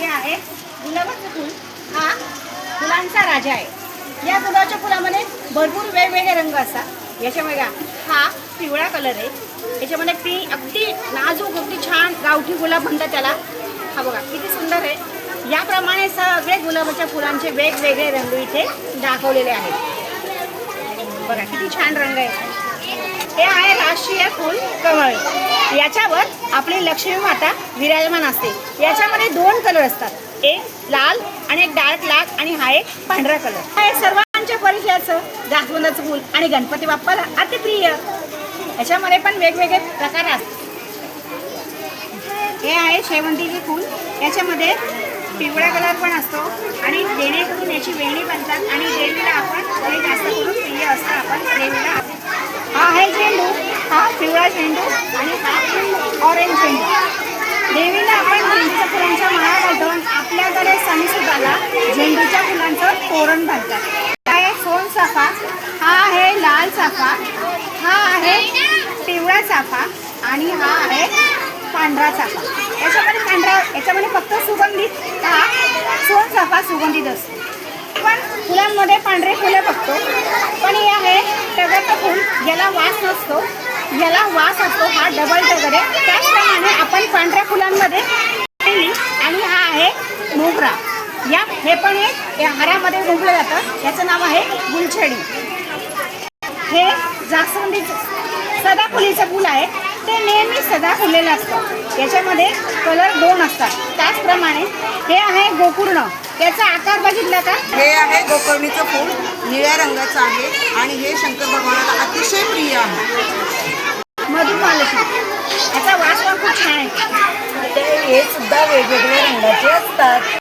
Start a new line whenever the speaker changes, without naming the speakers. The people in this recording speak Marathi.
हे आहे गुलाबाचं फूल. हा फुलांचा राजा आहे. या गुलाबाच्या फुलामध्ये भरपूर वेगवेगळे रंग असतात. याच्यामध्ये हा पिवळा कलर आहे. याच्यामध्ये अगदी नाजूक अगदी छान गावठी गुलाब म्हणतात त्याला. हा बघा किती सुंदर आहे. याप्रमाणे सगळे गुलाबाच्या फुलांचे वेगवेगळे रंग इथे दाखवलेले आहेत. बघा किती छान रंग आहे. हे आहे राष्ट्रीय फूल कमळ. याच्यावर आपली लक्ष्मी माता विराजमान असते. याच्यामध्ये 2 कलर असतात, एक लाल आणि एक डार्क लाल आणि हा एक पांढरा कलर. हे सर्वांच्या परिचयाचं जास्वंदाचं फूल आणि गणपती बाप्पाला अतिप्रिय. याच्यामध्ये पण वेगवेगळे प्रकार असतात. हे आहे शेवंतीचे फूल. याच्यामध्ये पिवळा कलर पण असतो आणि जेणेकरून याची वेणी बनतात आणि देवीला आपण हे जास्त करून प्रिय असतं. आपण देवीला हा आहे झेंडू. हा पिवळा झेंडू आणि हा ऑरेंज झेंडू. देवीला आपण झेंडूच्या फुलांच्या माळा घालतो. आपल्याकडे सणसुद्धाला झेंडूच्या फुलांचं तोरण घालतात. हा आहे सोनचाफा. हा आहे लाल चाफा. हा आहे पिवळा चाफा आणि हा आहे पांढरा चाफा. याच्यामध्ये फक्त सुगंधित हा सोनचाफा सुगंधित असतो. पण फुलांमध्ये पांढरे फुलं बघतो. पण हे आहे टगरचं फूल. याला वास नसतो, याला वास असतो. हा डबल टगर आहे. त्याचप्रमाणे आपण पांढऱ्या फुलांमध्ये आणि हा आहे मोगरा. हे पण एक हारामध्ये गुंफलं जातं. याचं नाव आहे गुलछडी. हे जास्वंदीचं सदाफुलीचं फूल आहे. ते नेहमी सदा फुललेलं असतं. याच्यामध्ये कलर 2 असतात. त्याचप्रमाणे हे आहे गोकर्ण. त्याचा आकार बघितला का?
हे आहे गोकर्णीचं फूल. निळ्या रंगाचं आहे आणि हे शंकर भगवानाला अतिशय प्रिय आहे.
मधुमालती. याचा वास पण खूप छान आहे.
हे सुद्धा वेगवेगळ्या रंगाचे असतात.